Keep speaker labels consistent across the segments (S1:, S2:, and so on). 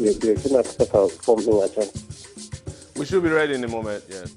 S1: we can expect something like that.
S2: We should be ready in a moment, yes.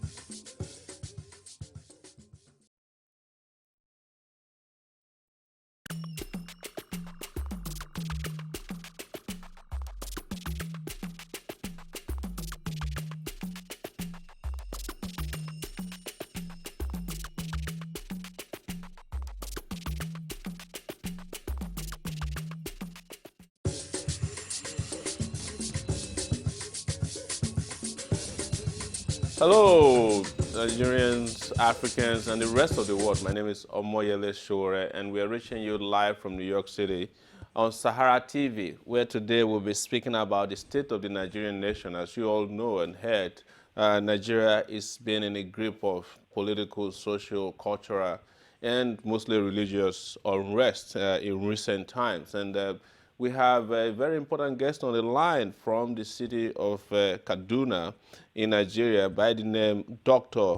S2: Hello, Nigerians, Africans, and the rest of the world. My name is Omoyele Sowore, and we are reaching you live from New York City on SaharaTV, where today we'll be speaking about the state of the Nigerian nation. As you all know and heard, Nigeria is being in a grip of political, social, cultural, and mostly religious unrest in recent times. And we have a very important guest on the line from the city of Kaduna in Nigeria by the name Dr.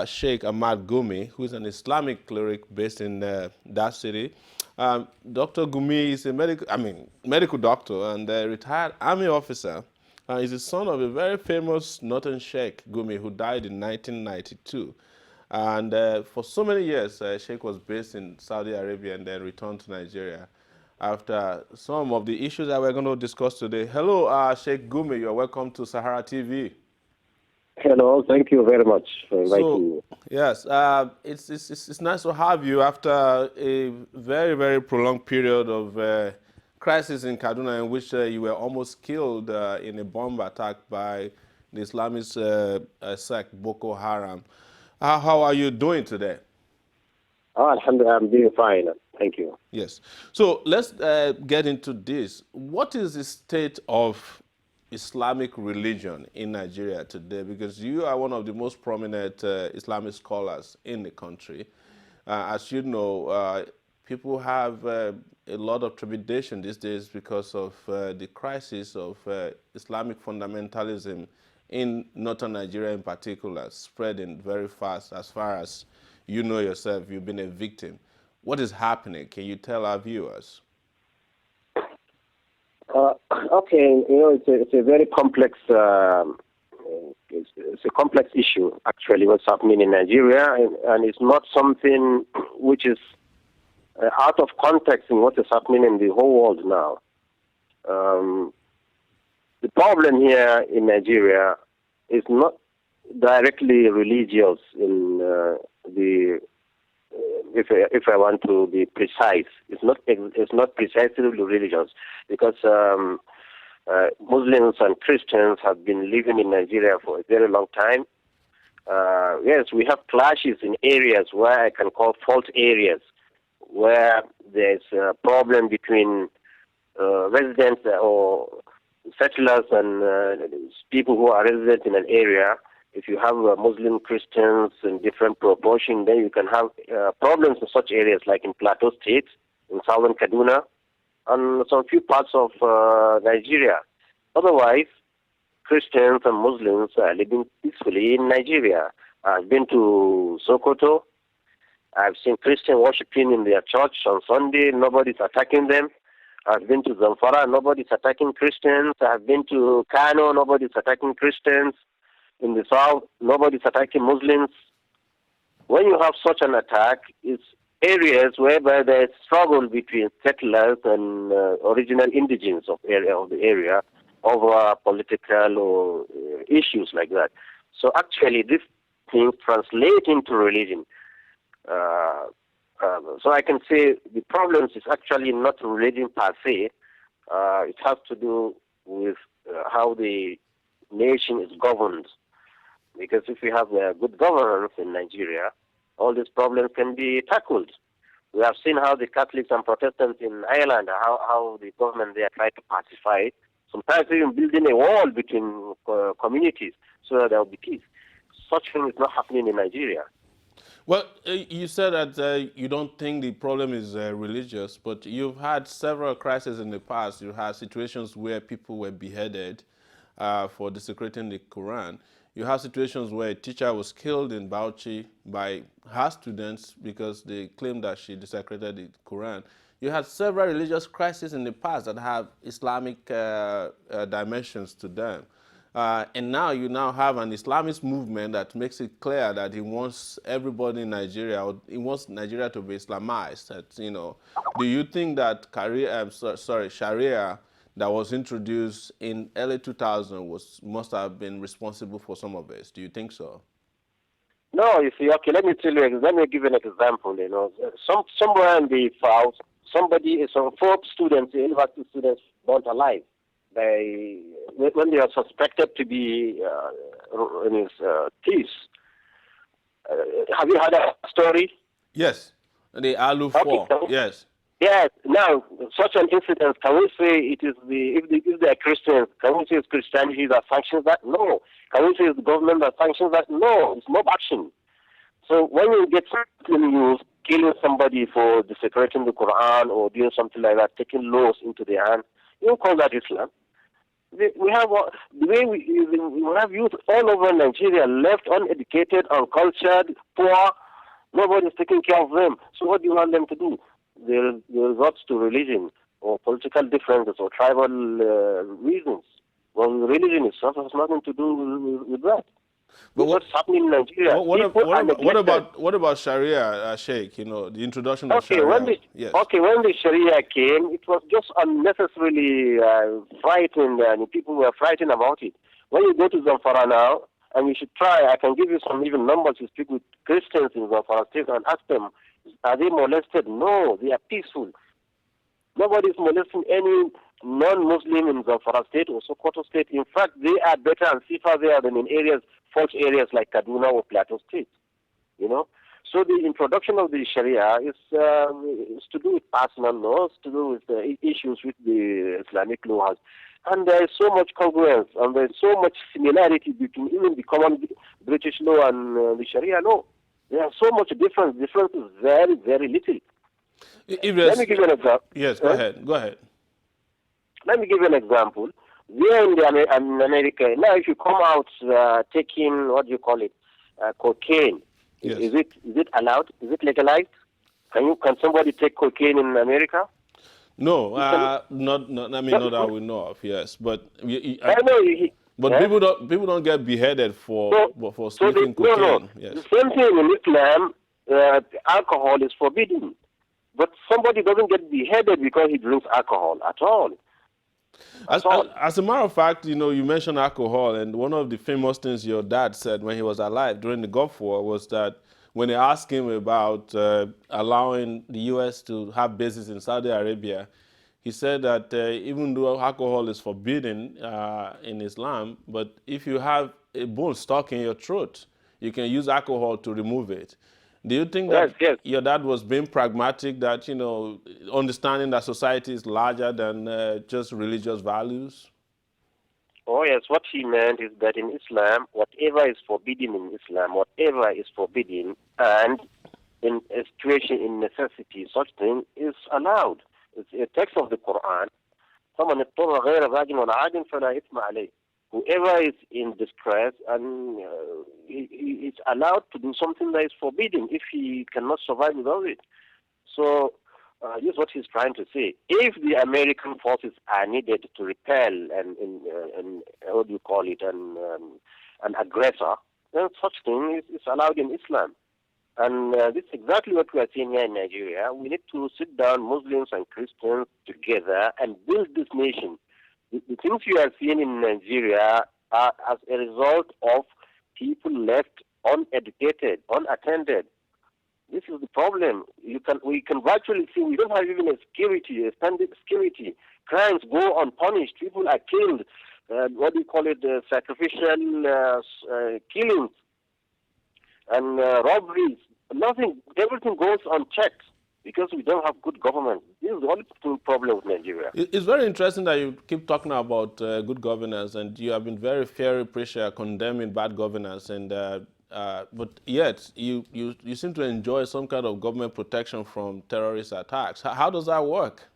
S2: Sheik Ahmad Gumi, who is an Islamic cleric based in that city. Dr. Gumi is a medical doctor and a retired army officer. He's the son of a very famous northern Sheikh Gumi who died in 1992. And for so many years, Sheikh was based in Saudi Arabia and then returned to Nigeria after some of the issues that we're going to discuss today. Hello, Sheik Gumi. You're welcome to SaharaTV.
S1: Hello, thank you very much for inviting me.
S2: Yes, it's nice to have you after a very, very prolonged period of crisis in Kaduna in which you were almost killed in a bomb attack by the Islamist sect Boko Haram. How are you doing today?
S1: Oh, alhamdulillah, I'm doing fine. Thank you.
S2: Yes. So let's get into this. What is the state of Islamic religion in Nigeria today? Because you are one of the most prominent Islamic scholars in the country. As you know, people have a lot of trepidation these days because of the crisis of Islamic fundamentalism in northern Nigeria in particular, spreading very fast. As far as you know yourself, you've been a victim. What is happening? Can you tell our viewers?
S1: Okay, it's a very complex, it's a complex issue, actually, what's happening in Nigeria, and it's not something which is out of context in what is happening in the whole world now. The problem here in Nigeria is not directly religious in if I want to be precise, it's not precisely religious, because Muslims and Christians have been living in Nigeria for a very long time. Yes, we have clashes in areas where I can call fault areas, where there's a problem between residents or settlers and people who are resident in an area. If you have Muslim Christians in different proportion, then you can have problems in such areas like in Plateau State, in southern Kaduna, and some few parts of Nigeria. Otherwise, Christians and Muslims are living peacefully in Nigeria. I've been to Sokoto. I've seen Christians worshiping in their church on Sunday. Nobody's attacking them. I've been to Zamfara. Nobody's attacking Christians. I've been to Kano. Nobody's attacking Christians. In the south, nobody's attacking Muslims. When you have such an attack, it's areas whereby there's struggle between settlers and original indigenes of the area over political or issues like that. So actually, this thing translates into religion. So I can say the problem is actually not religion per se. It has to do with how the nation is governed. Because if we have good governance in Nigeria, all these problems can be tackled. We have seen how the Catholics and Protestants in Ireland, how the government there tried to pacify it. Sometimes even building a wall between communities so that there will be peace. Such thing is not happening in Nigeria.
S2: Well, you said that you don't think the problem is religious, but you've had several crises in the past. You had situations where people were beheaded for desecrating the Quran. You have situations where a teacher was killed in Bauchi by her students because they claimed that she desecrated the Quran. You had several religious crises in the past that have Islamic dimensions to them. And now you now have an Islamist movement that makes it clear that he wants everybody in Nigeria, or he wants Nigeria to be Islamized. That, you know, do you think that Sharia that was introduced in early 2000 must have been responsible for some of this? Do you think so?
S1: No, you see, okay, let me give you an example. You know, somewhere in the south, some 4 university students, burnt alive. When they are suspected to be thieves. Have you heard a story?
S2: Yes, the Alu
S1: Okay,
S2: 4, yes.
S1: Yes. Now, such an incident, can we say it is if they are Christians, can we say it's Christianity that sanctions that? No. Can we say it's the government that sanctions that? No. It's mob action. So when you get something news, killing somebody for desecrating the Quran or doing something like that, taking laws into their hand, you don't call that Islam. We have we have youth all over Nigeria left uneducated, uncultured, poor. Nobody's taking care of them. So what do you want them to do? They resort to religion or political differences or tribal reasons. Well, religion itself has nothing to do with that. But what's happening in Nigeria?
S2: What about Sharia, Sheikh? You know, the introduction of Sharia.
S1: When the Sharia came, it was just unnecessarily frightened, and people were frightened about it. When you go to Zamfara now, and you should try, I can give you some even numbers. You speak with Christians in Zamfara State and ask them, are they molested? No, they are peaceful. Nobody is molesting any non-Muslim in Zamfara State or Sokoto State. In fact, they are better and safer there than in false areas like Kaduna or Plateau State. You know, so the introduction of the Sharia is to do with personal laws, to do with issues with the Islamic laws, and there is so much congruence and there is so much similarity between even the common British law and the Sharia law. There are so much difference. Difference is very, very little. Let me give you an example.
S2: Yes, go ahead. Go ahead.
S1: Let me give you an example. We are in America. Now, if you come out taking, what do you call it, cocaine,
S2: yes.
S1: Is it allowed? Is it legalized? Can somebody take cocaine in America?
S2: No, not that we know of. Yes, but people don't get beheaded for smoking cocaine. Yes.
S1: The same thing in Islam. Alcohol is forbidden, but somebody doesn't get beheaded because he drinks alcohol at all.
S2: As a matter of fact, you know, you mentioned alcohol, and one of the famous things your dad said when he was alive during the Gulf War was that when they asked him about allowing the U.S. to have bases in Saudi Arabia, he said that even though alcohol is forbidden in Islam, but if you have a bone stuck in your throat, you can use alcohol to remove it. Do you think that your dad was being pragmatic, that, you know, understanding that society is larger than just religious values?
S1: Oh, yes. What he meant is that in Islam, whatever is forbidden in Islam, whatever is forbidden, and in a situation, in necessity, such thing is allowed. It's a text of the Quran. Whoever is in distress and is allowed to do something that is forbidden if he cannot survive without it. So here's what he's trying to say. If the American forces are needed to repel and what do you call it, an aggressor, then such thing is allowed in Islam. And this is exactly what we are seeing here in Nigeria. We need to sit down, Muslims and Christians, together and build this nation. The things you are seeing in Nigeria are as a result of people left uneducated, unattended. This is the problem. We can virtually see we don't have even a standard security. Crimes go unpunished. People are killed. What do you call it? Sacrificial killings and robberies. Nothing. Everything goes unchecked because we don't have good government. This is the only problem with Nigeria.
S2: It's very interesting that you keep talking about good governance, and you have been very fiery preacher condemning bad governance, and but yet you seem to enjoy some kind of government protection from terrorist attacks. How does that work?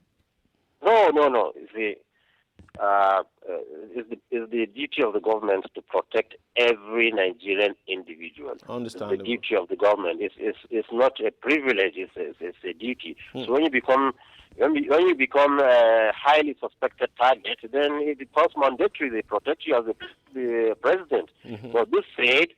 S1: No. You see, is the duty of the government to protect every Nigerian individual. The
S2: Understandable.
S1: duty of the government is not a privilege; it's a duty. So when you become a highly suspected target, then it becomes mandatory. They protect you as the president. But this said,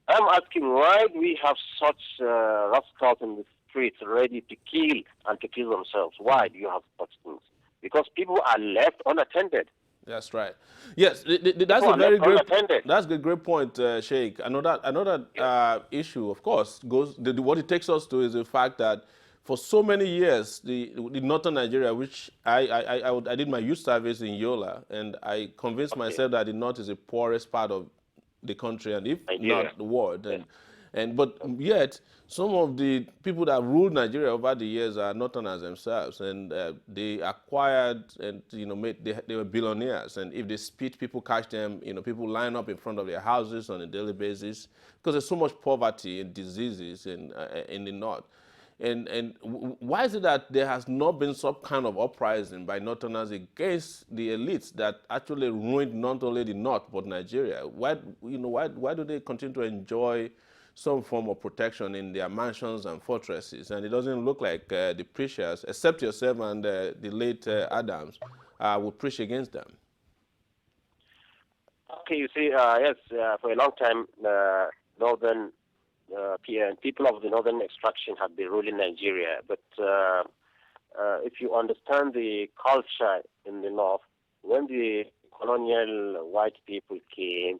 S1: I'm asking, why do we have such rascals in the streets ready to kill and to kill themselves? Why do you have such things? Because people are left unattended.
S2: That's right. Yes, that's
S1: People
S2: a
S1: are left
S2: very great.
S1: unattended.
S2: That's a great point, Sheikh. Another issue, of course, what it takes us to is the fact that for so many years, the northern Nigeria, which I did my youth service in Yola, and I convinced
S1: Okay,
S2: myself that the north is the poorest part of the country, and if
S1: Nigeria.
S2: not the world.
S1: Yes.
S2: But yet some of the people that ruled Nigeria over the years are northerners themselves, and they acquired and they were billionaires. And if they speed, people catch them. People line up in front of their houses on a daily basis because there's so much poverty and diseases in the north. And why is it that there has not been some kind of uprising by Northerners against the elites that actually ruined not only the North but Nigeria? Why do they continue to enjoy some form of protection in their mansions and fortresses? And it doesn't look like the preachers, except yourself and the late Adams, would preach against them.
S1: Okay, you see, yes, for a long time, northern people of the northern extraction have been ruling Nigeria. But if you understand the culture in the north, when the colonial white people came,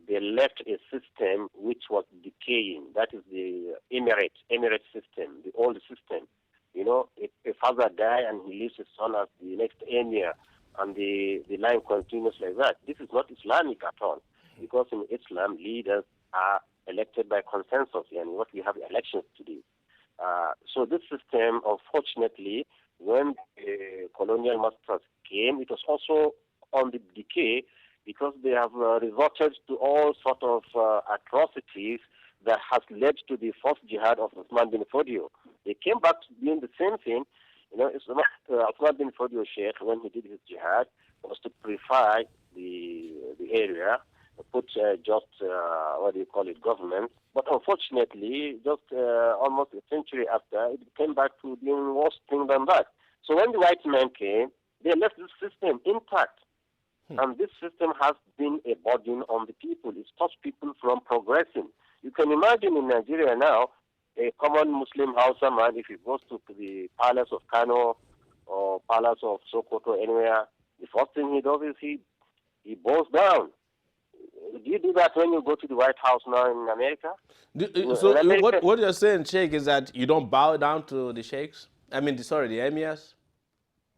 S1: they left a system which was decaying. That is the Emirate system, the old system. You know, if a father dies and he leaves his son as the next emir, and the line continues like that. This is not Islamic at all, because in Islam, leaders are elected by consensus, and what we have elections today. So this system, unfortunately, when the colonial masters came, it was also on the decay, because they have resorted to all sort of atrocities that has led to the first jihad of Ahmad bin Fodio. They came back to doing the same thing. You know, Ahmad bin Fodio Sheikh, when he did his jihad, was to purify the area, put government. But unfortunately, just almost a century after, it came back to doing worse thing than that. So when the white men came, they left this system intact. And this system has been a burden on the people. It stops people from progressing. You can imagine in Nigeria now, a common Muslim Hausa man, if he goes to the palace of Kano or palace of Sokoto, anywhere, the first thing he does is he bows down. Do you do that when you go to the White House now in America?
S2: So what you're saying, Sheikh, is that you don't bow down to the sheikhs? I mean, the emirs?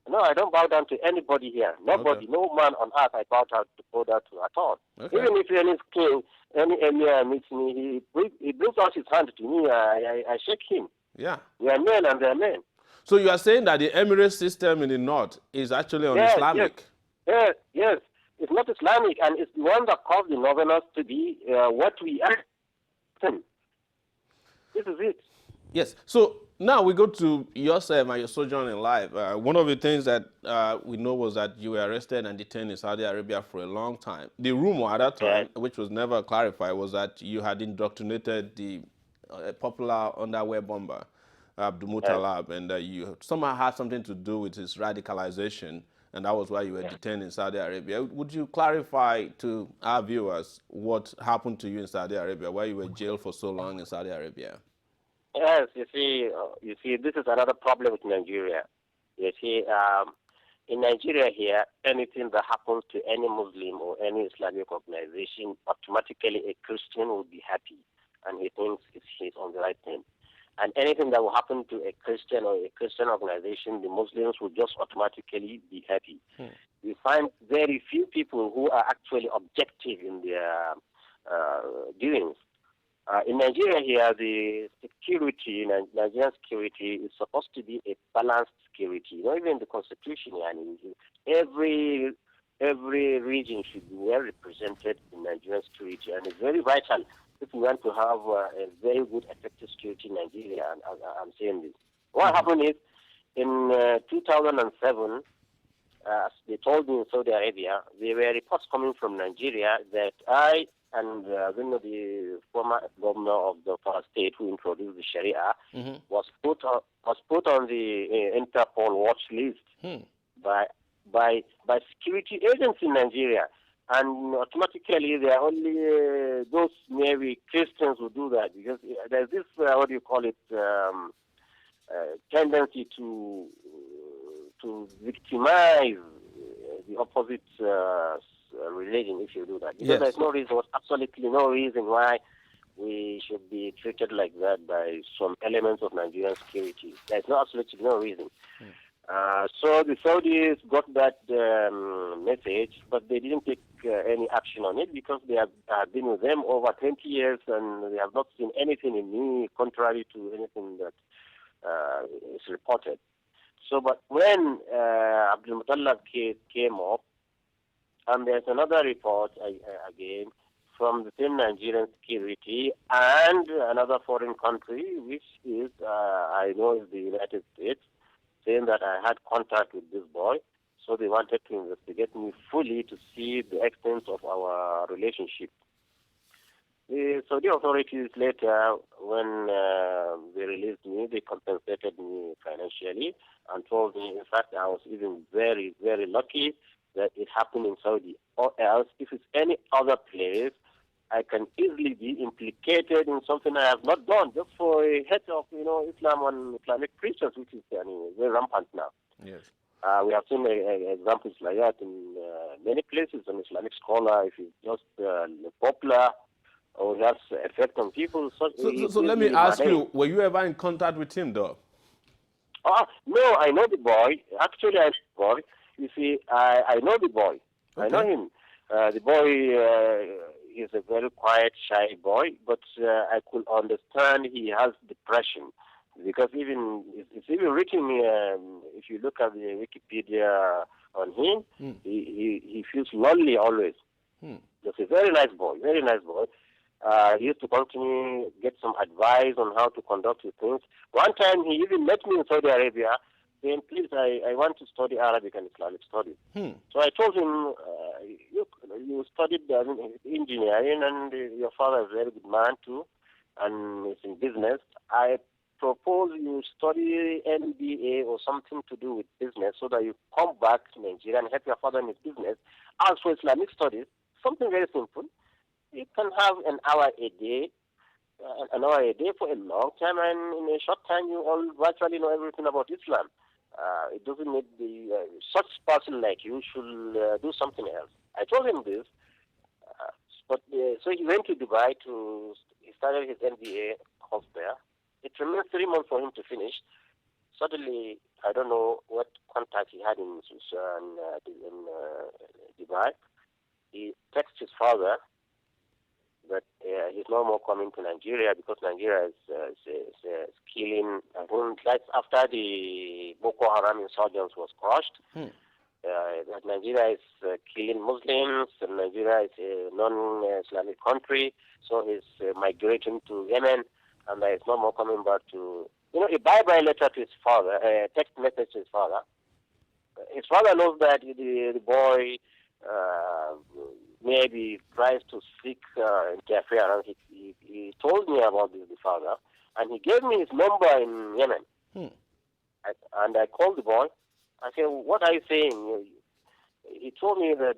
S1: No, I don't bow down to anybody here. Nobody,
S2: Okay.
S1: no man on earth I bow down to at all.
S2: Okay.
S1: Even if any king, any emir meets me, he brings out his hand to me, I shake him.
S2: Yeah.
S1: We are men and they are men.
S2: So you are saying that the Emirate system in the north is actually un-Islamic?
S1: Yes. It's not Islamic, and it's the one that caused the northerners to be what we are. This is it.
S2: Yes. So now we go to yourself and your sojourn in life. One of the things that we know was that you were arrested and detained in Saudi Arabia for a long time. The rumor at that time, which was never clarified, was that you had indoctrinated the popular underwear bomber, Abdumutalab, and you somehow had something to do with his radicalization, and that was why you were detained in Saudi Arabia. Would you clarify to our viewers what happened to you in Saudi Arabia, why you were jailed for so long in Saudi Arabia?
S1: Yes, you see, this is another problem with Nigeria. You see, in Nigeria here, anything that happens to any Muslim or any Islamic organization, automatically a Christian will be happy, and he thinks he's on the right thing. And anything that will happen to a Christian or a Christian organization, the Muslims will just automatically be happy. We find very few people who are actually objective in their doings. In Nigeria here, the security, Nigerian security, is supposed to be a balanced security. You know, even the constitution, every region should be well represented in Nigerian security, and it's very vital if we want to have a very good, effective security in Nigeria. And I'm saying this. What happened is, in 2007, as they told me in Saudi Arabia, there were reports coming from Nigeria that I and the former governor of the first state who introduced the Sharia was put on the Interpol watch list by security agents in Nigeria, and automatically there are only those maybe Christians who do that, because there's this what do you call it tendency to victimize the opposite religion if you do that. Because there's no reason, absolutely no reason why we should be treated like that by some elements of Nigerian security. There's absolutely no reason. So the Saudis got that message, but they didn't take any action on it because they have been with them over 20 years and they have not seen anything in me contrary to anything that is reported. So, but when Abdumutalab case came up, and there's another report again from the same Nigerian security and another foreign country, which is, I know, is the United States, saying that I had contact with this boy. So they wanted to investigate me fully to see the extent of our relationship. The Saudi authorities later, when they released me, they compensated me financially and told me, in fact, I was even very, very lucky that it happened in Saudi. Or else, if it's any other place, I can easily be implicated in something I have not done, just for a head of, Islam and Islamic Christians, which is very rampant now.
S2: Yes.
S1: We have seen examples like that in many places. An Islamic scholar, if he's just popular or has effect on people.
S2: So let me ask you, were you ever in contact with him, though?
S1: No, I know the boy. Actually, I know the boy. You see, I know the boy. Okay. I know him. The boy is a very quiet, shy boy, but I could understand he has depression, because it's even written, if you look at the Wikipedia on him, he feels lonely always. He's a very nice boy, very nice boy. He used to come to me, get some advice on how to conduct his things. One time he even met me in Saudi Arabia, saying, please, I want to study Arabic and Islamic studies. So I told him, you studied engineering, and your father is a very good man too, and is in business. I propose you study MBA or something to do with business, so that you come back to Nigeria and help your father in his business. As for Islamic studies, something very simple. You can have an hour a day for a long time, and in a short time you all virtually know everything about Islam. It doesn't need such person like you should do something else. I told him this, so he went to Dubai he started his MBA course there. It remained 3 months for him to finish. Suddenly, I don't know what contact he had in Dubai. He texted his father that he's no more coming to Nigeria because Nigeria is killing. I think that's after the Boko Haram insurgents was crushed. That Nigeria is killing Muslims, and Nigeria is a non-Islamic country, so he's migrating to Yemen, and he's no more coming back to. A bye-bye letter to his father, a text message to his father. His father knows that the boy maybe tries to seek interference. He told me about the father, and he gave me his number in Yemen. And I called the boy. I said, what are you saying? He told me that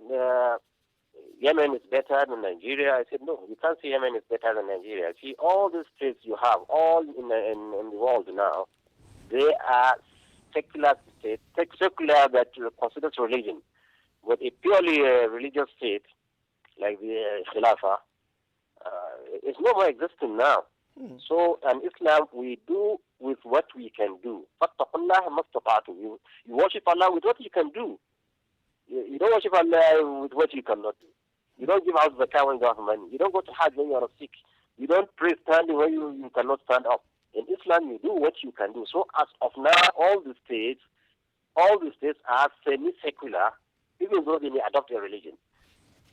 S1: Yemen is better than Nigeria. I said, no, you can't say Yemen is better than Nigeria. See, all these states you have, all in the world now, they are secular states, secular that considers religion. But a purely religious state, like the Khilafah, is no more existing now. So, in Islam, we do with what we can do. You worship Allah with what you can do. You don't worship Allah with what you cannot do. You don't give out zakah when you don't have money. You don't go to Hajj when you are sick. You don't pray standing when you cannot stand up. In Islam, you do what you can do. So, as of now, all the states are semi-secular, even though they may adopt a religion.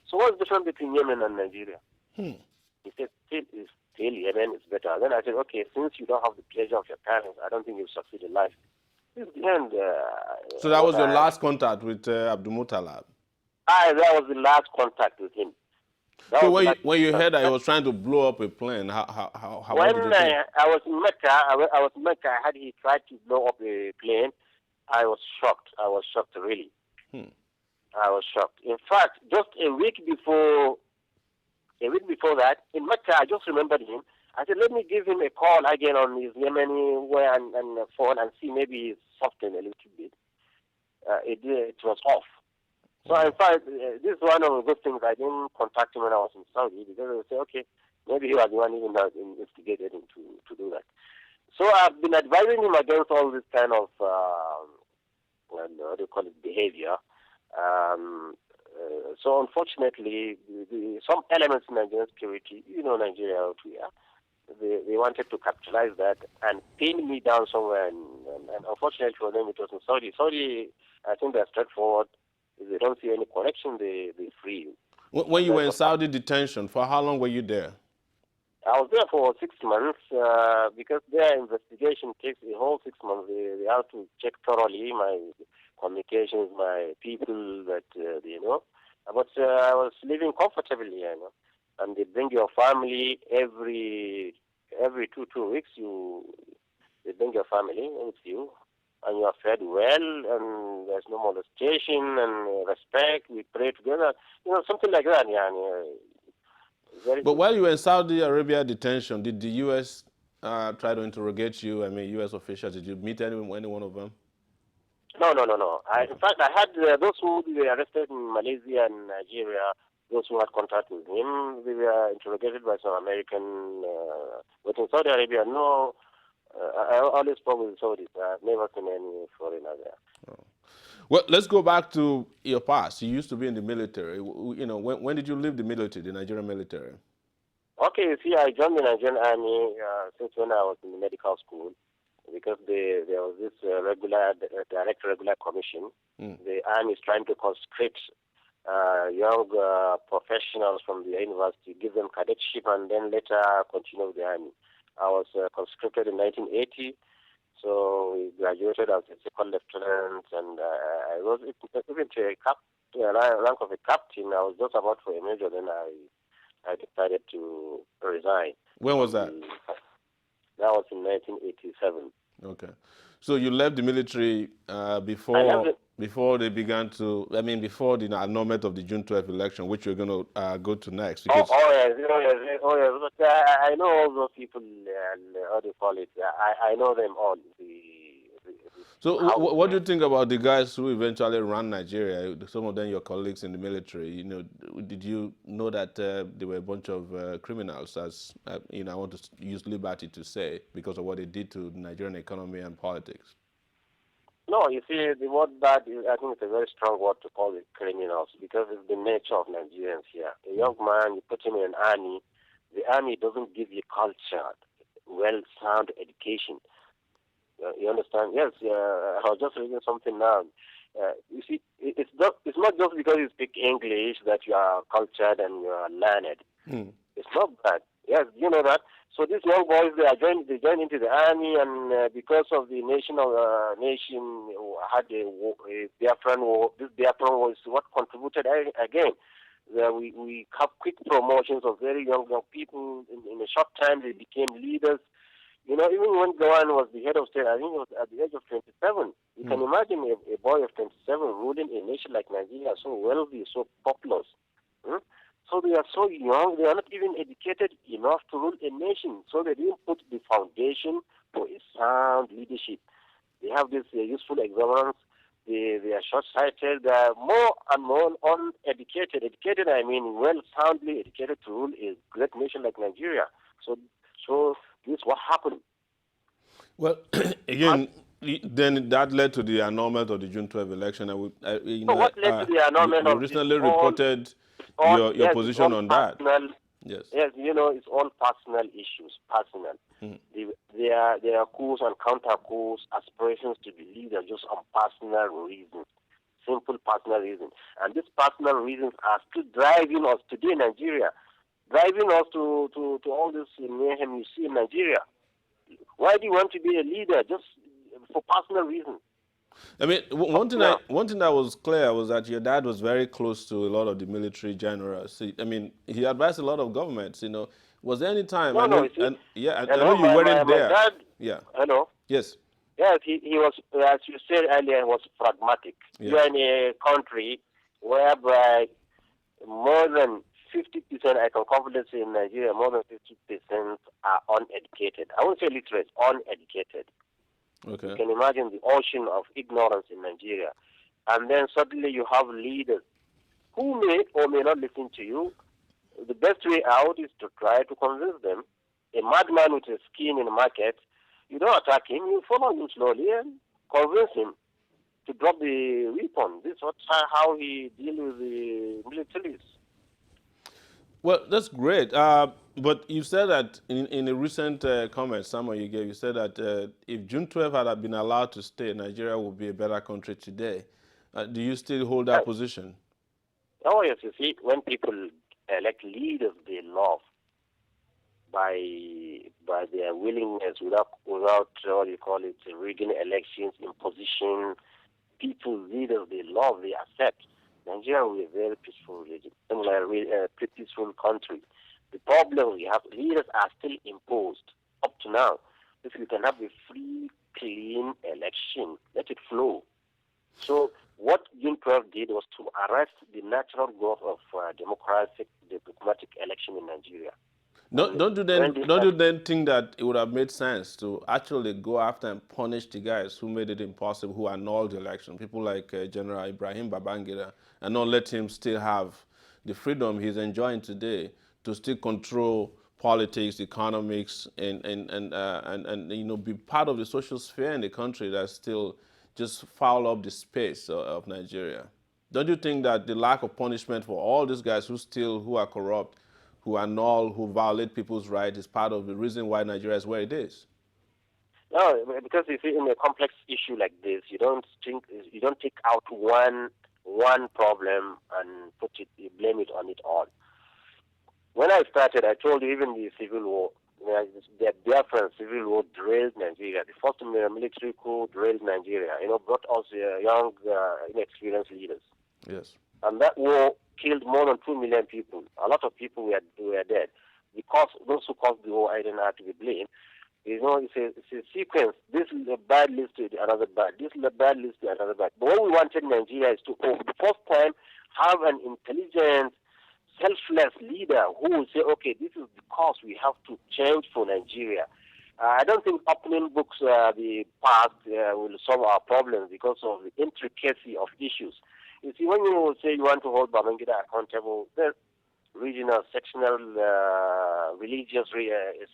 S1: So what's the difference between Yemen and Nigeria? He said, still Yemen is better. Then I said, okay, since you don't have the pleasure of your parents, I don't think you'll succeed in life. This the end.
S2: So that was your last contact with Abdumutalab?
S1: That was the last contact with him.
S2: So when you heard that he was trying to blow up a plane, what did you think?
S1: I was in Mecca, I had he tried to blow up a plane. I was shocked. I was shocked, really. I was shocked. In fact, just a week before that, in Mecca, I just remembered him. I said, let me give him a call again on his Yemeni way and phone and see maybe he's softened a little bit. It was off. So in fact, this is one of the good things. I didn't contact him when I was in Saudi because I would say, okay, maybe he was the one even that instigated him to do that. So I've been advising him against all this kind of what do you call it, behavior. So unfortunately, some elements in Nigerian security, Nigeria out here, they wanted to capitalize that and pin me down somewhere. And unfortunately for them, it was in Saudi. Saudi, I think they're straightforward. If they don't see any connection, they free you.
S2: When you were in Saudi detention, for how long were you there?
S1: I was there for 6 months because their investigation takes a whole 6 months. They have to check thoroughly my communications, my people that they know. But I was living comfortably, and they bring your family every 2 weeks. They bring your family with you, and you are fed well, and there's no molestation and respect. We pray together, something like that.
S2: But while you were in Saudi Arabia detention, did the U.S. Try to interrogate you? I mean, U.S. officials, did you meet any one of them?
S1: No. In fact, I had those who were arrested in Malaysia and Nigeria, those who had contact with him, they were interrogated by some American. But in Saudi Arabia, no. I always spoke with Saudis. I've never seen any foreigner there.
S2: Oh. Well, let's go back to your past. You used to be in the military. When did you leave the military, the Nigerian military?
S1: Okay, you see, I joined the Nigerian Army since when I was in the medical school, because there was this direct regular commission. The Army is trying to conscript young professionals from the university, give them cadetship, and then later continue with the Army. I was conscripted in 1980. So we graduated as a second lieutenant, and I was even to a rank of a captain. I was just about for a major, then I decided to resign.
S2: When was that?
S1: That was in 1987.
S2: Okay. So you left the military before they began to, before the annulment of the June 12th election, which we're going to go to next.
S1: Because yes. But I know all those people, and how do you call it? I know them all.
S2: So what do you think about the guys who eventually ran Nigeria? Some of them your colleagues in the military. Did you know that they were a bunch of criminals, as I want to use liberty to say, because of what they did to the Nigerian economy and politics?
S1: No, you see, the word bad, I think it's a very strong word to call it criminals, because it's the nature of Nigerians here. A young man, you put him in an army, the army doesn't give you culture, well-sound education. You understand? Yes, I was just reading something now. You see, it's not just because you speak English that you are cultured and you are learned. It's not that. Yes, you know that. So these young boys, they joined into the army, and because of the nation had a Biafran war. This Biafran war is what contributed again. We have quick promotions of very young people. In a short time, they became leaders. Even when Gawan was the head of state, I think it was at the age of 27. You can imagine a boy of 27 ruling a nation like Nigeria, so wealthy, so populous. So they are so young, they are not even educated enough to rule a nation. So they didn't put the foundation for a sound leadership. They have this useful exuberance. They are short-sighted. They are more and more uneducated. Educated, I mean soundly educated to rule a great nation like Nigeria. So this is what happened.
S2: Well, again, then that led to the annulment of the June 12th election.
S1: What led to the annulment
S2: you
S1: of
S2: recently reported your position on that. Yes.
S1: Yes, it's all personal issues, personal. There are coups and counter-coups, aspirations to be leaders just on personal reasons, simple personal reasons. And these personal reasons are still driving us today in Nigeria, driving us to all this mayhem you see in Nigeria. Why do you want to be a leader? Just for personal reasons.
S2: I mean,
S1: Now,
S2: one thing that was clear was that your dad was very close to a lot of the military generals. I mean, he advised a lot of governments. You know, was there any time?
S1: no,
S2: I
S1: no,
S2: know,
S1: you see,
S2: and yeah, I know
S1: hello,
S2: you weren't
S1: my
S2: there.
S1: dad,
S2: Yeah.
S1: hello.
S2: Yes.
S1: Yes, he was, as you said earlier, he was pragmatic.
S2: Yeah.
S1: You are in a country whereby more than 50%, I can confidently say in Nigeria, more than 50% are uneducated. I won't say literate, uneducated. You
S2: Okay.
S1: can imagine the ocean of ignorance in Nigeria. And then suddenly you have leaders who may or may not listen to you. The best way out is to try to convince them. A madman with a skin in the market, you don't attack him, you follow him slowly and convince him to drop the weapon. This is how he deals with the militaries.
S2: Well, that's great. But you said that in a recent comment, someone you gave, you said that if June 12th had been allowed to stay, Nigeria would be a better country today. Do you still hold that position?
S1: Oh, yes, you see, when people elect leaders they love by their willingness without what you call it, rigging elections, imposition, people, leaders they love, they accept. Nigeria will be a very peaceful region, peaceful country. The problem we have, leaders are still imposed up to now. If you can have a free, clean election, let it flow. So what June 12 did was to arrest the natural growth of democratic election in Nigeria.
S2: Don't you then think that it would have made sense to actually go after and punish the guys who made it impossible, who annulled the election, people like General Ibrahim Babangida, and not let him still have the freedom he's enjoying today to still control politics, economics, and you know, be part of the social sphere in the country that still just foul up the space of Nigeria? Don't you think that the lack of punishment for all these guys who are corrupt, who annul, who violate people's rights is part of the reason why Nigeria is where it is?
S1: No, because you see, in a complex issue like this, you don't take out one problem and blame it on it all. When I started, I told you even the civil war, the Biafran civil war derailed Nigeria. The first military coup derailed Nigeria. You know, brought us young, inexperienced leaders.
S2: Yes.
S1: And that war killed more than 2 million people. A lot of people were dead. Because those who caused the war, I didn't have to be blamed. You know, it's a sequence. This is a bad list to another bad. This is a bad list to another bad. But what we wanted in Nigeria is to, for the first time, have an intelligent, selfless leader who will say, okay, this is the course we have to change for Nigeria. I don't think opening books the past will solve our problems because of the intricacy of issues. You see, when you say you want to hold Babangida accountable, then regional, sectional, religious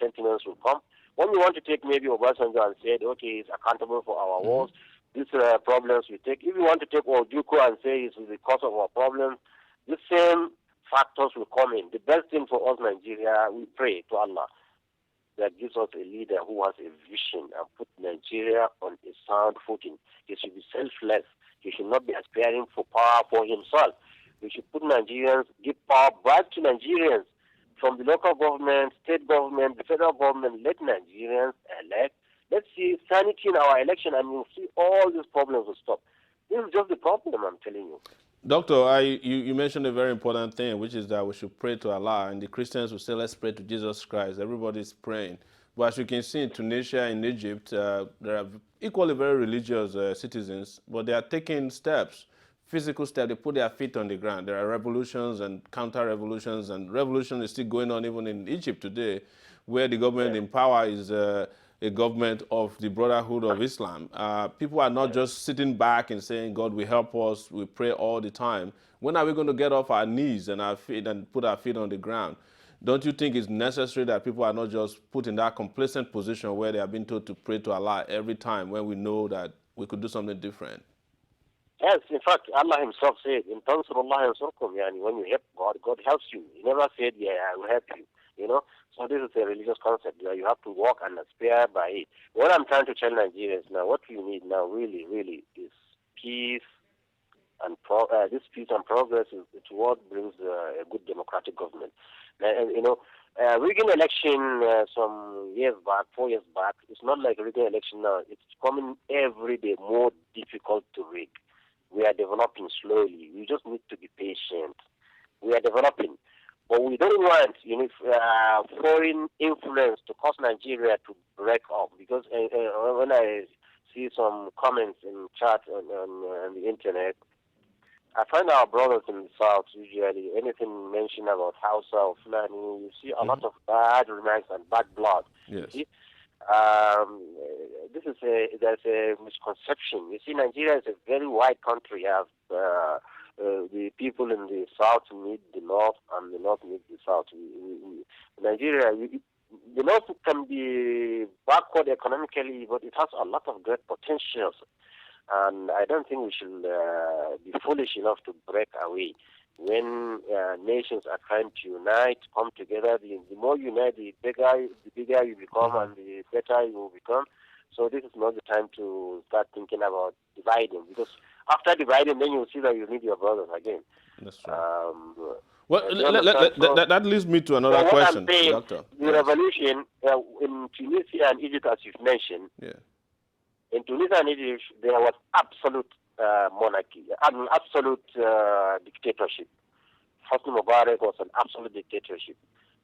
S1: sentiments will come. When you want to take maybe Obasanjo and say, okay, he's accountable for our wars, these problems we take. If you want to take Ojuko and say it's the cause of our problems, the same factors will come in. The best thing for us, Nigeria, we pray to Allah that gives us a leader who has a vision and put Nigeria on a sound footing. He should be selfless. He should not be aspiring for power for himself. We should put Nigerians, give power back to Nigerians from the local government, state government, the federal government. Let Nigerians elect. Let's see sanity in our election, and you'll see all these problems will stop. This is just the problem, I'm telling you.
S2: Doctor, you mentioned a very important thing, which is that we should pray to Allah, and the Christians will say, let's pray to Jesus Christ. Everybody's praying. But as you can see in Tunisia, in Egypt, there are equally very religious citizens, but they are taking steps, physical steps. They put their feet on the ground. There are revolutions and counter-revolutions, and revolution is still going on even in Egypt today, where the government in power is a government of the Brotherhood of Islam. People are not just sitting back and saying, God will help us, we pray all the time. When are we going to get off our knees and our feet and put our feet on the ground? Don't you think it's necessary that people are not just put in that complacent position where they are being told to pray to Allah every time when we know that we could do something different?
S1: Yes, in fact, Allah himself said, in Tansurullah yansurkum, when you help God, God helps you. He never said, yeah, I will help you, you know. So this is a religious concept. You have to walk and aspire by it. What I'm trying to tell Nigerians now, what we need now really, really is peace. And this peace and progress is what brings a good democratic government. And, you know, Rigging election some years back, 4 years back, it's not like rigging election now. It's becoming every day more difficult to rig. We are developing slowly. We just need to be patient. We are developing. But we don't want foreign influence to cause Nigeria to break up. Because when I see some comments in chat on the internet, I find our brothers in the south usually anything mentioned about Hausa or Fulani, you see a lot of bad remarks and bad blood.
S2: Yes.
S1: You see? There's a misconception. You see, Nigeria is a very wide country. The people in the south meet the north, and the north meet the south. Nigeria, the north can be backward economically, but it has a lot of great potentials. And I don't think we should be foolish enough to break away. When nations are trying to unite, come together, the more you unite, the bigger you become and the better you will become. So this is not the time to start thinking about dividing, because after dividing, then you'll see that you need your brothers again.
S2: That's right. Well, that leads me to another question,
S1: saying,
S2: Doctor.
S1: The revolution in Tunisia and Egypt, as you've mentioned, in Tunisia and Egypt, there was absolute monarchy, an absolute dictatorship. Hosni Mubarak was an absolute dictatorship.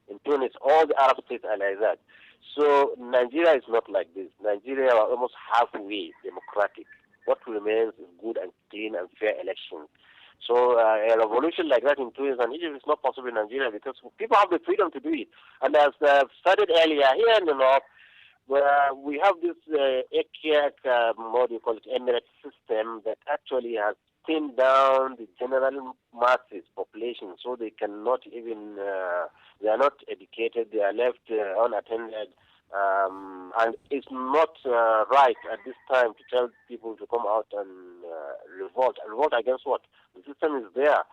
S1: In Tunis, all the Arab states are like that. So Nigeria is not like this. Nigeria is almost halfway democratic. What remains is good and clean and fair elections. So a revolution like that in Tunis and Egypt is not possible in Nigeria because people have the freedom to do it. And as I've started earlier, here in the north, where we have this Emirate system that actually has thinned down the general masses population, so they cannot even, they are not educated, they are left unattended, and it's not right at this time to tell people to come out and revolt. Revolt against what? The system is there.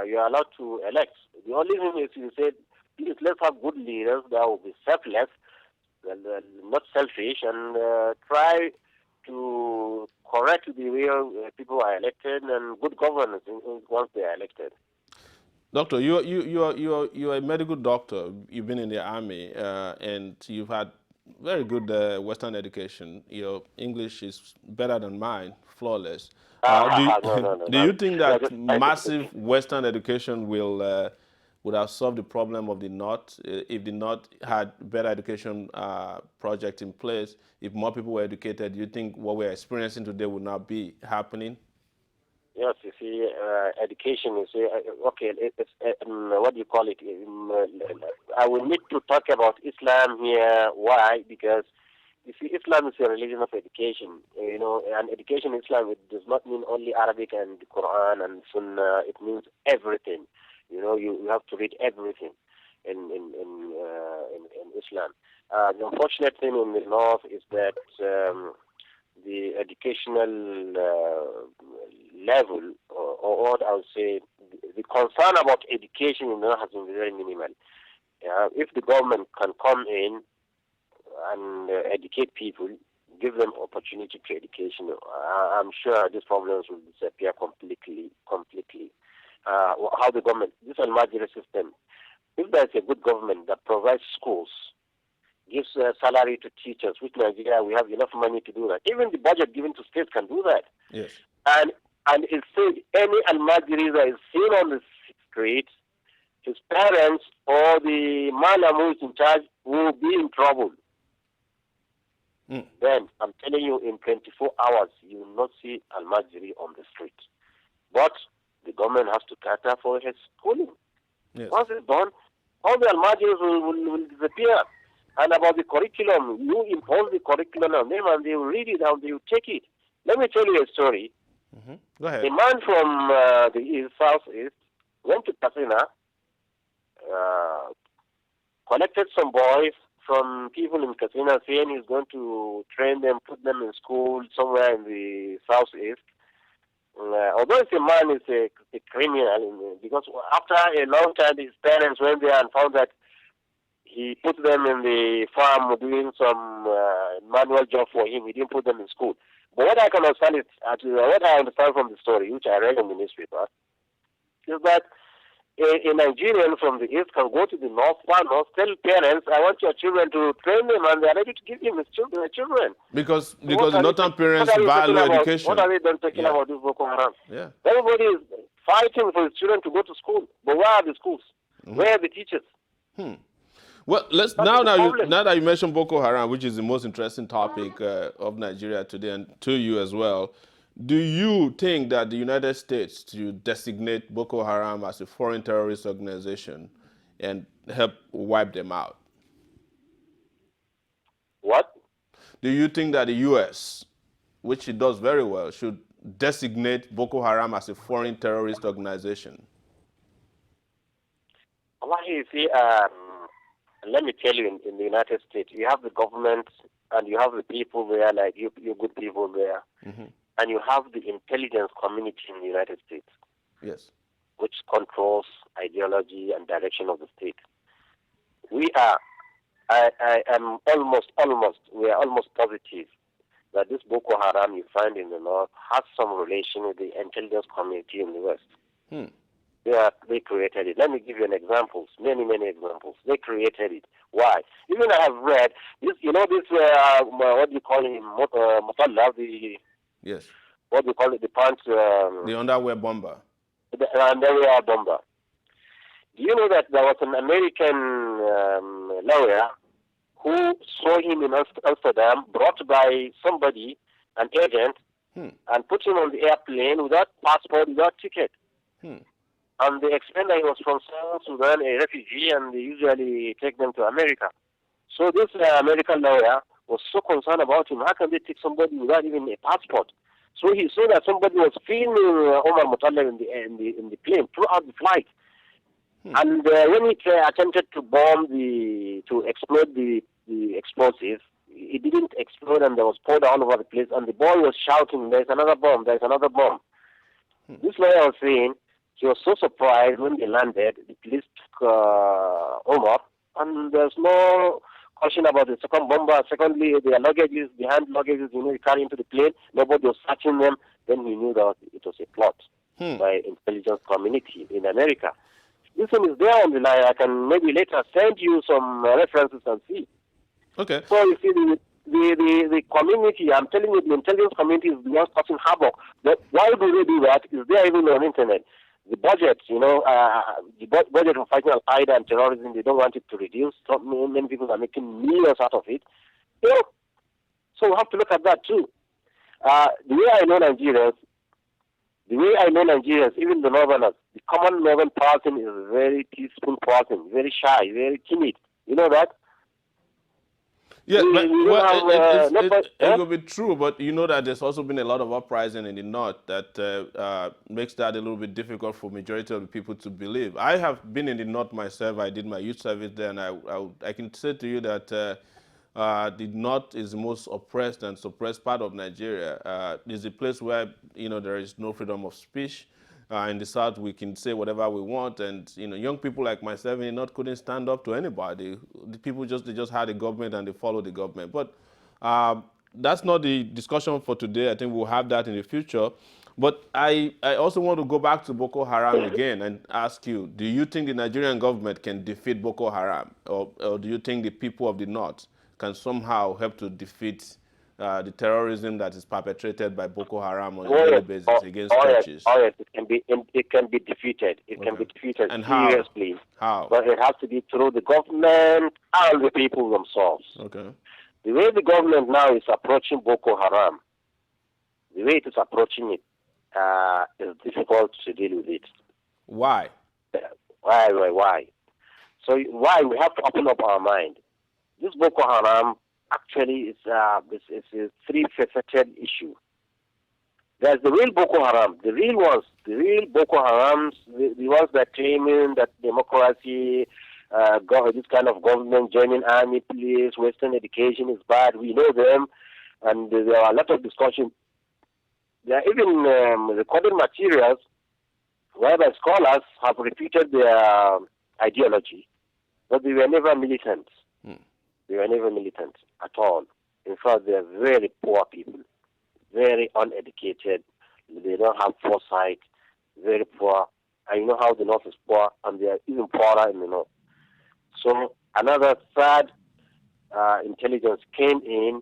S1: You are allowed to elect. The only thing is you said, please let's have good leaders that will be selfless, not selfish, and try to correct the way people are elected and good governance once they are elected.
S2: Doctor, you're a medical doctor. You've been in the army, and you've had very good Western education. Your English is better than mine, flawless. Do you think that massive Western education would have solved the problem of the North if the North had better education project in place? If more people were educated, do you think what we're experiencing today would not be happening?
S1: Yes, you see, education is okay. What do you call it? I will need to talk about Islam here. Why? Because you see, Islam is a religion of education. And education in Islam, it does not mean only Arabic and the Quran and Sunnah. It means everything. You have to read everything in Islam. The unfortunate thing in the North is that the educational level, or what I would say, the concern about education in the North has been very minimal. If the government can come in and educate people, give them opportunity to education, I'm sure these problems will disappear completely. How the government, this Al-Majiri system, if there's a good government that provides schools, gives salary to teachers, which Nigeria, we have enough money to do that. Even the budget given to states can do that.
S2: Yes.
S1: And it says any Al-Majiri that is seen on the street, his parents or the man who is in charge will be in trouble. Then, I'm telling you, in 24 hours, you will not see Al-Majiri on the street. But the government has to cater for his schooling.
S2: Yes.
S1: Once it's done, all the Al-Majiris will disappear. And about the curriculum, you impose the curriculum on them and they will read it and they will take it. Let me tell you a story.
S2: Go ahead.
S1: A man from the southeast went to Katsina, collected some boys from people in Katsina, saying he's going to train them, put them in school somewhere in the southeast. Although it's a man, is a criminal, because after a long time, his parents went there and found that he put them in the farm doing some manual job for him. He didn't put them in school. But what I can understand what I understand from the story, which I read in the newspaper, is that a Nigerian from the east can go to the north, far north, tell parents, I want your children to train them, and they are ready to give him his children.
S2: Because
S1: So what
S2: the
S1: are
S2: northern parents
S1: we talking
S2: value
S1: about?
S2: education.
S1: What are we then talking
S2: Yeah.
S1: about this Boko Haram?
S2: Yeah.
S1: Everybody is fighting for his children to go to school. But where are the schools? Where are the teachers?
S2: Well,
S1: That's the problem.
S2: now that you mentioned Boko Haram, which is the most interesting topic of Nigeria today, and to you as well, do you think that the United States to designate Boko Haram as a foreign terrorist organization and help wipe them out?
S1: What?
S2: Do you think that the U.S., which it does very well, should designate Boko Haram as a foreign terrorist organization?
S1: Well, you see, let me tell you, in the United States, you have the government and you have the people there, like you good people there, and you have the intelligence community in the United States.
S2: Yes.
S1: Which controls ideology and direction of the state. We are almost positive that this Boko Haram you find in the north has some relation with the intelligence community in the west. They created it. Let me give you an example. Many examples. They created it. Why? Even I have read this. You know this. What do you call him? Mutalab,
S2: Yes.
S1: What do you call it? The pants.
S2: The underwear bomber.
S1: The underwear bomber. Do you know that there was an American lawyer who saw him in Amsterdam, brought by somebody, an agent, and put him on the airplane without passport, without ticket. And they explained that he was from South Sudan, a refugee, and they usually take them to America. So this American lawyer was so concerned about him. How can they take somebody without even a passport? So he saw that somebody was filming Omoyele in the plane throughout the flight. And when he attempted to to explode the explosive, it didn't explode, and there was powder all over the place. And the boy was shouting, "There's another bomb! There's another bomb!" This lawyer was saying he was so surprised when they landed. The police took Omar, and there's no question about the second bomber. Secondly, their luggages, the hand luggages, you carry into the plane. Nobody was searching them. Then he knew that it was a plot by intelligence community in America. This one is there on the line. I can maybe later send you some references and see.
S2: Okay.
S1: So you see, the community, I'm telling you, the intelligence community is the one causing havoc. But why do they do that? Is there even on the internet? The budget, the budget for fighting Al-Qaeda and terrorism, they don't want it to reduce. So many people are making millions out of it. So we have to look at that too. The way I know Nigerians, even the northerners, the common northern person is a very peaceful person, very shy, very timid. You know that?
S2: Yeah, it will be true, but you know that there's also been a lot of uprising in the north that makes that a little bit difficult for majority of the people to believe. I have been in the north myself. I did my youth service there, and I can say to you that the north is the most oppressed and suppressed part of Nigeria. It's a place where there is no freedom of speech. In the south, we can say whatever we want, and young people like myself in the north couldn't stand up to anybody. The people they just had a government and they followed the government. But that's not the discussion for today. I think we'll have that in the future. But I also want to go back to Boko Haram again and ask you: do you think the Nigerian government can defeat Boko Haram, or do you think the people of the north can somehow help to defeat the terrorism that is perpetrated by Boko Haram on a daily basis against churches?
S1: Yes, it can be defeated. It can be defeated
S2: and
S1: seriously.
S2: How?
S1: But it has to be through the government and the people themselves.
S2: Okay.
S1: The way the government now is approaching Boko Haram, the way it is approaching it, is difficult to deal with it.
S2: Why?
S1: Why? So why we have to open up our mind. This Boko Haram actually is a three-faceted issue. There's the real Boko Haram, the real Boko Harams, the ones that claiming that democracy, this kind of government, joining army, police, Western education is bad. We know them, and there are a lot of discussion. There are even recorded materials whereby scholars have repeated their ideology, but they were never militant. They were never militant at all. In fact, they are very poor people, very uneducated. They don't have foresight, very poor, and you know how the North is poor, and they are even poorer in the North. So another third intelligence came in,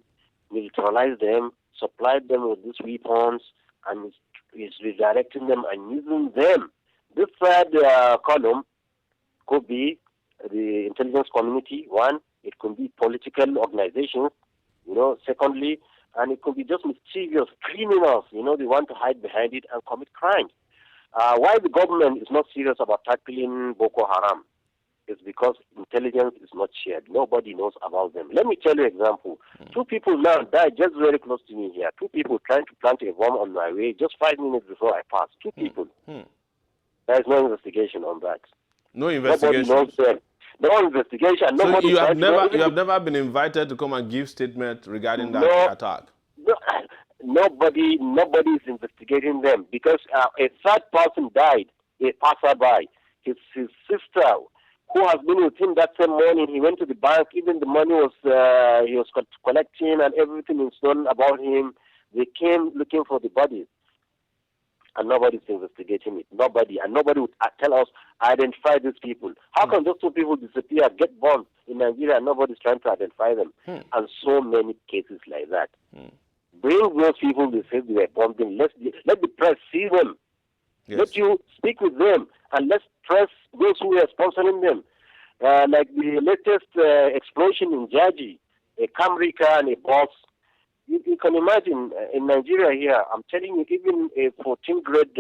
S1: militarized them, supplied them with these weapons, and is redirecting them and using them. This third column could be the intelligence community, one. It could be political organizations, secondly, and it could be just mischievous criminals, they want to hide behind it and commit crimes. Why the government is not serious about tackling Boko Haram is because intelligence is not shared. Nobody knows about them. Let me tell you an example. Two people now died just very close to me here. Two people trying to plant a bomb on my way just 5 minutes before I passed. Two people. There is no investigation on that.
S2: No investigation.
S1: Nobody knows them. No investigation.
S2: So you have never been invited to come and give statement regarding that attack?
S1: No, nobody is investigating them because a third person died, a passerby. His sister, who has been with him that same morning, he went to the bank. Even the money he was collecting and everything is known about him. They came looking for the bodies, and nobody's investigating it. Nobody would tell us, identify these people. How can those two people disappear, get bombed in Nigeria, and nobody's trying to identify them? And so many cases like that. Bring those people they say they were bombing. Let the press see them.
S2: Yes.
S1: Let you speak with them, and let's press those who are sponsoring them. Like the latest explosion in Jaji, a Camry car and a bus. You can imagine in Nigeria here, I'm telling you, even a 14th grade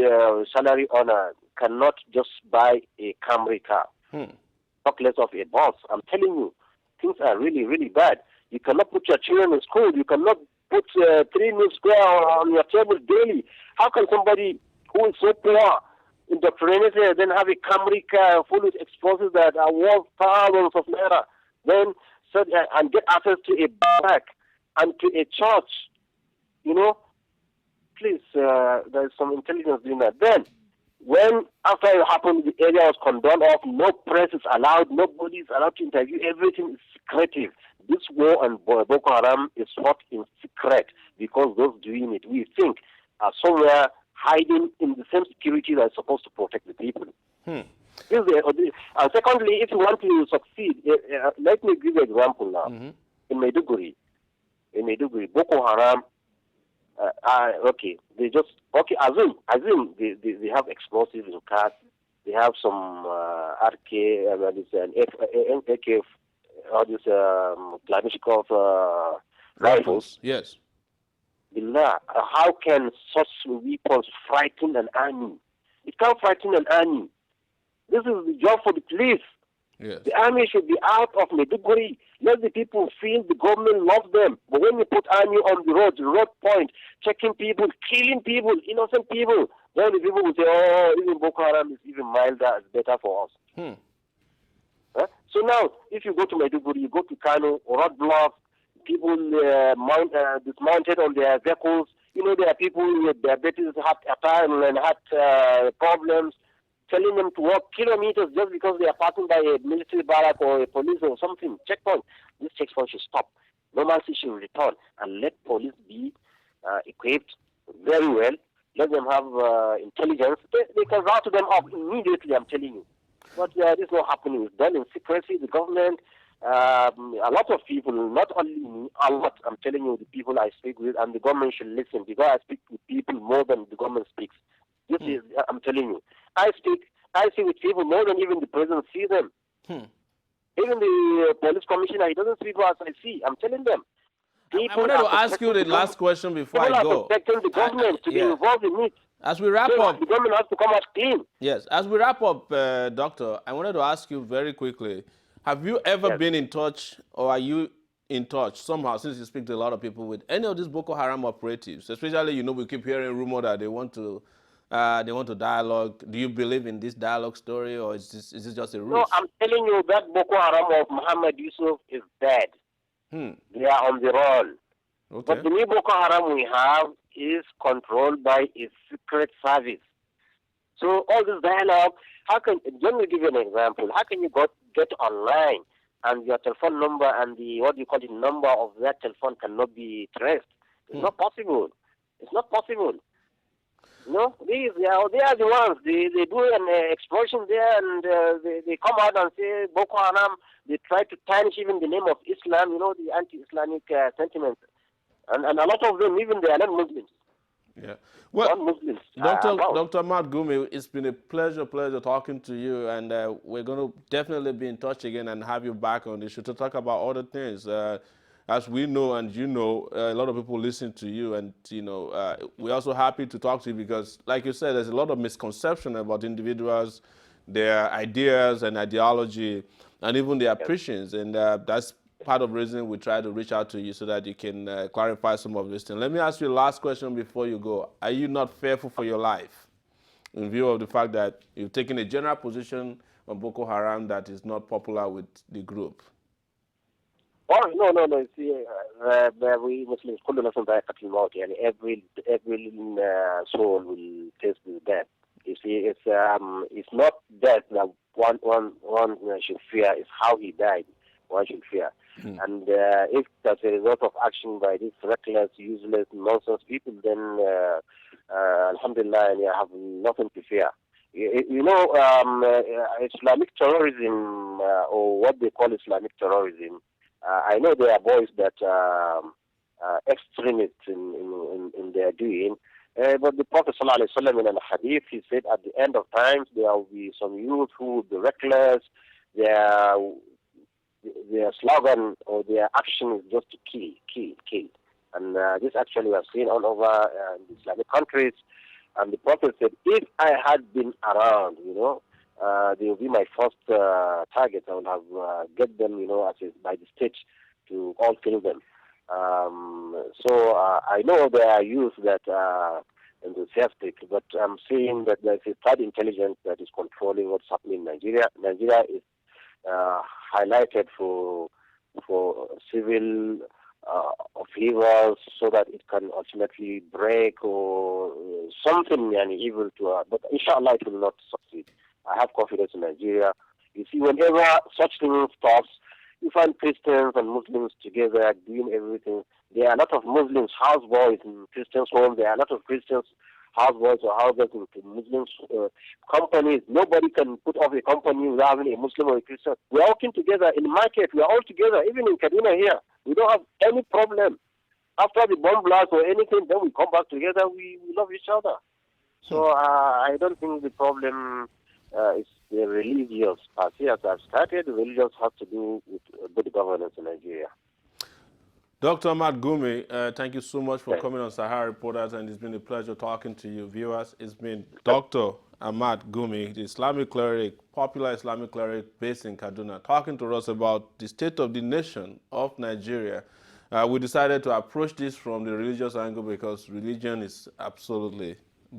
S1: salary owner cannot just buy a Camry car, talk less of a bus. I'm telling you, things are really, really bad. You cannot put your children in school. You cannot put 3 meals square on your table daily. How can somebody who is so poor, indoctrinated, then have a Camry car full of explosives that are worth thousands of naira, then and get access to a bank and to a church? Please, there is some intelligence doing that. Then, when after it happened, the area was condoned off, no press is allowed, nobody is allowed to interview, everything is secretive. This war on Boko Haram is fought in secret because those doing it, we think, are somewhere hiding in the same security that is supposed to protect the people. And secondly, if you want to succeed, let me give you an example now. In Maiduguri, Boko Haram, assume they have explosives in cars, they have some RK, an AK, all these Kalashnikov rifles.
S2: Yes.
S1: How can such weapons frighten an army? It can't frighten an army. This is the job for the police.
S2: Yes.
S1: The army should be out of Maiduguri. Let the people feel the government loves them. But when you put army on the road point, checking people, killing people, innocent people, then the people will say, oh, even Boko Haram is even milder, it's better for us. So now, if you go to Maiduguri, you go to Kano, roadblocks, people dismounted on their vehicles. There are people with diabetes, heart attack, and heart problems, telling them to walk kilometers just because they are passing by a military barrack or a police or something, checkpoint. This checkpoint should stop. Normalcy should return, and let police be equipped very well. Let them have intelligence. They can route them up immediately, I'm telling you. But this is not happening. It's done in secrecy. The government, a lot of people, not only me, a lot, I'm telling you, the people I speak with, and the government should listen, because I speak with people more than the government speaks. This is, I'm telling you. I speak with people more than even the president sees them. Even the police commissioner, he doesn't speak as I see. I'm telling them.
S2: I wanted to ask you the last question before I go.
S1: People are protecting the government to be involved in it.
S2: As we wrap up,
S1: the government has to come out clean.
S2: Yes, as we wrap up, Doctor, I wanted to ask you very quickly, have you ever been in touch, or are you in touch somehow, since you speak to a lot of people, with any of these Boko Haram operatives? Especially, we keep hearing rumor that they want to dialogue. Do you believe in this dialogue story, or is this just a ruse?
S1: No, I'm telling you that Boko Haram of Muhammad Yusuf is dead. They are on the roll.
S2: Okay.
S1: But the new Boko Haram we have is controlled by a secret service. So all this dialogue, let me give you an example. How can you get online and your telephone number and the number of that telephone cannot be traced? It's not possible. It's not possible. No, they are the ones. They do an explosion there, and they come out and say Boko Haram. They try to tarnish even the name of Islam. The anti-Islamic sentiments, and a lot of them, even they are not Muslims.
S2: Yeah. Well,
S1: Non-Muslims.
S2: Dr. Ahmad Gumi, it's been a pleasure talking to you, and we're going to definitely be in touch again and have you back on the show to talk about other things. As we know and you know, a lot of people listen to you, and we're also happy to talk to you because, like you said, there's a lot of misconception about individuals, their ideas and ideology, and even their preachings, and that's part of the reason we try to reach out to you so that you can clarify some of these things. Let me ask you a last question before you go. Are you not fearful for your life in view of the fact that you've taken a general position on Boko Haram that is not popular with the group?
S1: Oh, no. See, we Muslims, and every soul will taste the death. You see, it's not death that one should fear. It's how he died. One should fear. And if that's a result of action by these reckless, useless, nonsense people, then alhamdulillah, I have nothing to fear. Islamic terrorism, or what they call Islamic terrorism, I know there are boys that are extremists in their doing, but the Prophet ﷺ in al-Hadith, he said at the end of times there will be some youth who will be reckless. Their slogan or their action is just to kill. And this actually we have seen all over the Islamic countries. And the Prophet said, if I had been around, they will be my first target. I would have get them, by the state to all kill them. So I know there are youth that are enthusiastic, but I'm seeing that there's a third intelligence that is controlling what's happening in Nigeria. Nigeria is highlighted for civil upheavals so that it can ultimately break or something evil to but inshallah it will not succeed. I have confidence in Nigeria. You see, whenever such thing stops, you find Christians and Muslims together doing everything. There are a lot of Muslims houseboys in Christians' homes. There are a lot of Christians houseboys or houseboys in Muslims' companies. Nobody can put off a company without having a Muslim or a Christian. We are working together in the market. We are all together, even in Kaduna here. We don't have any problem. After the bomb blast or anything, then we come back together. We love each other. So I don't think the problem is the religious part. As I've started, the religious have to do with good governance in Nigeria.
S2: Dr. Ahmad Gumi, thank you so much for coming on Sahara Reporters, and it's been a pleasure talking to you, viewers. It's been Dr. Ahmad Gumi, the Islamic cleric, popular Islamic cleric based in Kaduna, talking to us about the state of the nation of Nigeria. We decided to approach this from the religious angle because religion is absolutely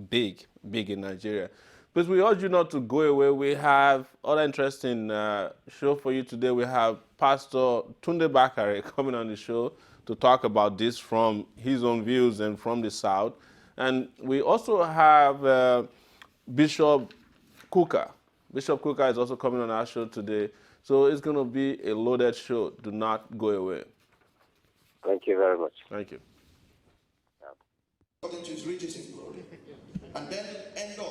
S2: big in Nigeria. Please, we urge you not to go away. We have other interesting show for you today. We have Pastor Tunde Bakare coming on the show to talk about this from his own views and from the South. And we also have Bishop Kuka. Bishop Kuka is also coming on our show today. So it's going to be a loaded show. Do not go away.
S1: Thank you very much.
S2: Thank you.
S3: According to his riches in glory. And then end up.